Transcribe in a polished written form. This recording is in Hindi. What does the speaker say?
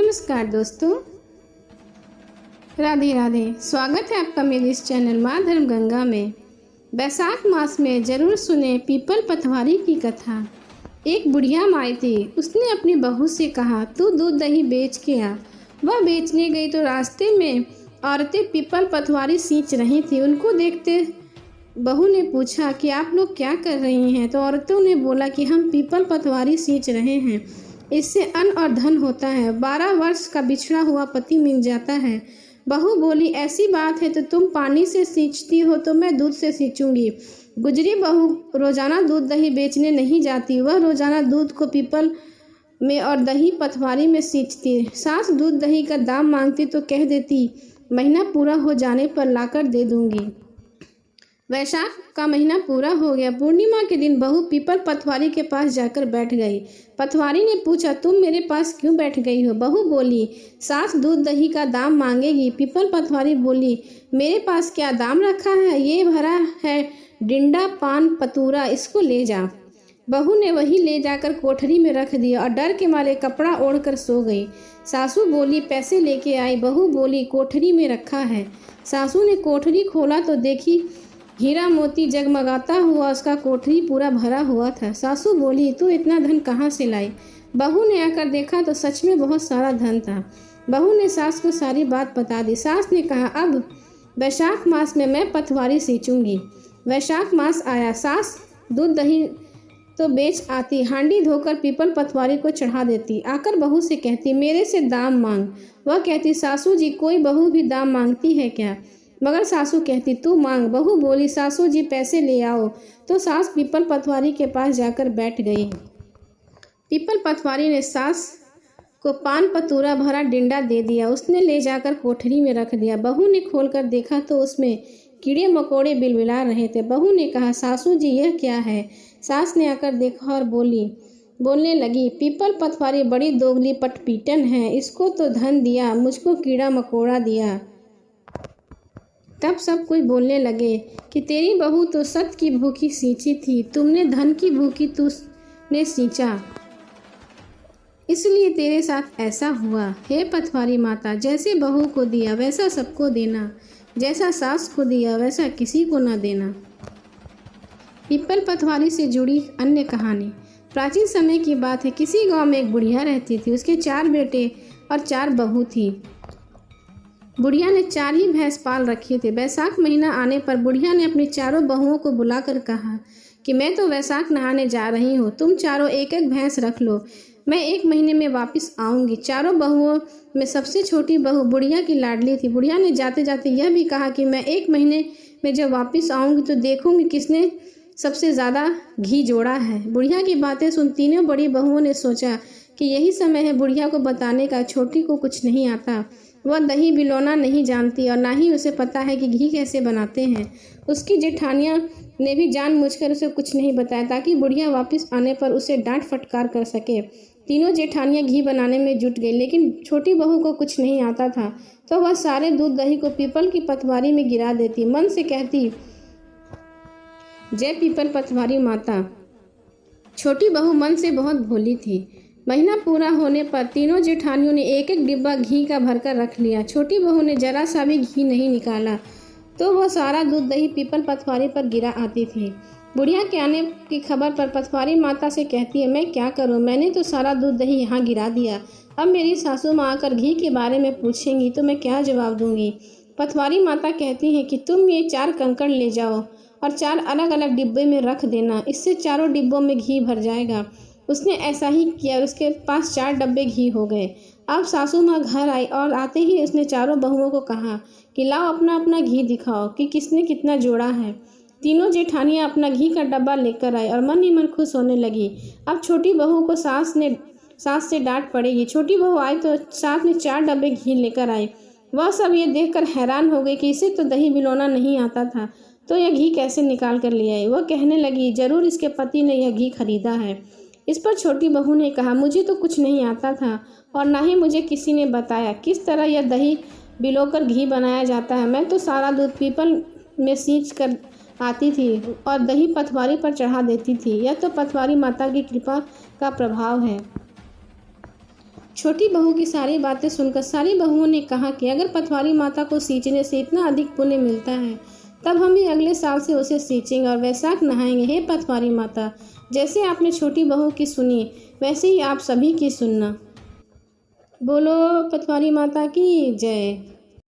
नमस्कार दोस्तों, राधे राधे। स्वागत है आपका मेरे इस चैनल माँ धर्म गंगा में। बैसाख मास में ज़रूर सुने पीपल पतवारी की कथा। एक बुढ़िया माई थी, उसने अपनी बहू से कहा, तू दूध दही बेच के आ। वह बेचने गई तो रास्ते में औरतें पीपल पतवारी सींच रही थी। उनको देखते बहू ने पूछा कि आप लोग क्या कर रही हैं? तो औरतों ने बोला कि हम पीपल पतवारी सींच रहे हैं, इससे अन्न और धन होता है। 12 वर्ष का बिछड़ा हुआ पति मिल जाता है। बहू बोली, ऐसी बात है तो तुम पानी से सींचती हो तो मैं दूध से सींचूंगी। गुजरी बहू रोजाना दूध दही बेचने नहीं जाती, वह रोजाना दूध को पीपल में और दही पतवारी में सींचती। सास दूध दही का दाम मांगती तो कह देती, महीना पूरा हो जाने पर लाकर दे दूंगी। वैशाख का महीना पूरा हो गया। पूर्णिमा के दिन बहू पीपल पतवारी के पास जाकर बैठ गई। पतवारी ने पूछा, तुम मेरे पास क्यों बैठ गई हो? बहू बोली, सास दूध दही का दाम मांगेगी। पीपल पतवारी बोली, मेरे पास क्या दाम रखा है? ये भरा है डिंडा पान पतूरा, इसको ले जा। बहू ने वही ले जाकर कोठरी में रख दिया और डर के मारे कपड़ा ओढ़कर सो गई। सासू बोली, पैसे लेके आई। बहू बोली, कोठरी में रखा है। सासू ने कोठरी खोला तो देखी हीरा मोती जगमगाता हुआ उसका कोठरी पूरा भरा हुआ था। सासू बोली, तू इतना धन कहाँ से लाई? बहू ने आकर देखा तो सच में बहुत सारा धन था। बहू ने सास को सारी बात बता दी। सास ने कहा, अब वैशाख मास में मैं पतवारी सींचूंगी। वैशाख मास आया। सास दूध दही तो बेच आती, हांडी धोकर पीपल पतवारी को चढ़ा देती। आकर बहू से कहती, मेरे से दाम मांग। वह कहती, सासू जी, कोई बहू भी दाम मांगती है क्या? मगर सासू कहती, तू मांग। बहू बोली, सासू जी पैसे ले आओ। तो सास पीपल पतवारी के पास जाकर बैठ गई। पीपल पतवारी ने सास को पान पतूरा भरा डिंडा दे दिया। उसने ले जाकर कोठरी में रख दिया। बहू ने खोलकर देखा तो उसमें कीड़े मकोड़े बिलबिला रहे थे। बहू ने कहा, सासू जी यह क्या है? सास ने आकर देखा और बोलने लगी, पीपल पतवारी बड़ी दोगली पटपीटन है, इसको तो धन दिया, मुझको कीड़ा मकोड़ा दिया। तब सब कोई बोलने लगे कि तेरी बहू तो सत की भूखी सींची थी, तुमने धन की भूखी तूने सींचा, इसलिए तेरे साथ ऐसा हुआ। हे पतवारी माता, जैसे बहू को दिया वैसा सबको देना, जैसा सास को दिया वैसा किसी को न देना। पीपल पतवारी से जुड़ी अन्य कहानी। प्राचीन समय की बात है। किसी गांव में एक बुढ़िया रहती थी। उसके 4 बेटे और 4 बहू थी। बुढ़िया ने 4 ही भैंस पाल रखे थे। वैशाख महीना आने पर बुढ़िया ने अपनी चारों बहुओं को बुलाकर कहा कि मैं तो वैशाख नहाने जा रही हूँ, तुम चारों एक एक भैंस रख लो, मैं 1 महीने में वापस आऊँगी। चारों बहुओं में सबसे छोटी बहू बुढ़िया की लाडली थी। बुढ़िया ने जाते जाते यह भी कहा कि मैं 1 महीने में जब वापस आऊँगी तो देखूँगी किसने सबसे ज़्यादा घी जोड़ा है। बुढ़िया की बातें सुन तीनों बड़ी बहुओं ने सोचा कि यही समय है बुढ़िया को बताने का। छोटी को कुछ नहीं आता, वह दही बिलौना नहीं जानती और ना ही उसे पता है कि घी कैसे बनाते हैं। उसकी जेठानियाँ ने भी जानबूझकर उसे कुछ नहीं बताया ताकि बुढ़िया वापस आने पर उसे डांट फटकार कर सके। तीनों जेठानियाँ घी बनाने में जुट गई, लेकिन छोटी बहू को कुछ नहीं आता था, तो वह सारे दूध दही को पीपल की पतवारी में गिरा देती। मन से कहती, जय पीपल पतवारी माता। छोटी बहू मन से बहुत भोली थी। महीना पूरा होने पर तीनों जेठानियों ने एक एक डिब्बा घी का भरकर रख लिया। छोटी बहू ने जरा सा भी घी नहीं निकाला तो वह सारा दूध दही पीपल पतवारी पर गिरा आती थी। बुढ़िया के आने की खबर पर पतवारी माता से कहती है, मैं क्या करूं, मैंने तो सारा दूध दही यहाँ गिरा दिया। अब मेरी सासू माँ आकर घी के बारे में पूछेंगी तो मैं क्या जवाब दूंगी। पतवारी माता कहती हैं कि तुम ये 4 कंकड़ ले जाओ और 4 अलग अलग डिब्बे में रख देना, इससे चारों डिब्बों में घी भर जाएगा। उसने ऐसा ही किया और उसके पास 4 डब्बे घी हो गए। अब सासू माँ घर आई और आते ही उसने चारों बहुओं को कहा कि लाओ अपना अपना घी दिखाओ कि किसने कितना जोड़ा है। तीनों जेठानियाँ अपना घी का डब्बा लेकर आई और मन ही मन खुश होने लगी। अब छोटी बहू को सास से डांट पड़ेगी। छोटी बहू आई तो सास ने 4 डब्बे घी लेकर आई। वह सब ये देखकर हैरान हो गई कि इसे तो दही बिलौना नहीं आता था, तो यह घी कैसे निकाल कर ले आई। वह कहने लगी, जरूर इसके पति ने यह घी खरीदा है। इस पर छोटी बहू ने कहा, मुझे तो कुछ नहीं आता था और ना ही मुझे किसी ने बताया किस तरह यह दही बिलोकर घी बनाया जाता है। मैं तो सारा दूध पीपल में सींच कर आती थी और दही पतवारी पर चढ़ा देती थी। यह तो पतवारी माता की कृपा का प्रभाव है। छोटी बहू की सारी बातें सुनकर सारी बहुओं ने कहा कि अगर पटवारी माता को सींचने से इतना अधिक पुण्य मिलता है तब हम भी अगले साल से उसे सींचेंगे और वैशाख नहाएंगे। हे पटवारी माता, जैसे आपने छोटी बहू की सुनी वैसे ही आप सभी की सुनना। बोलो पटवारी माता की जय।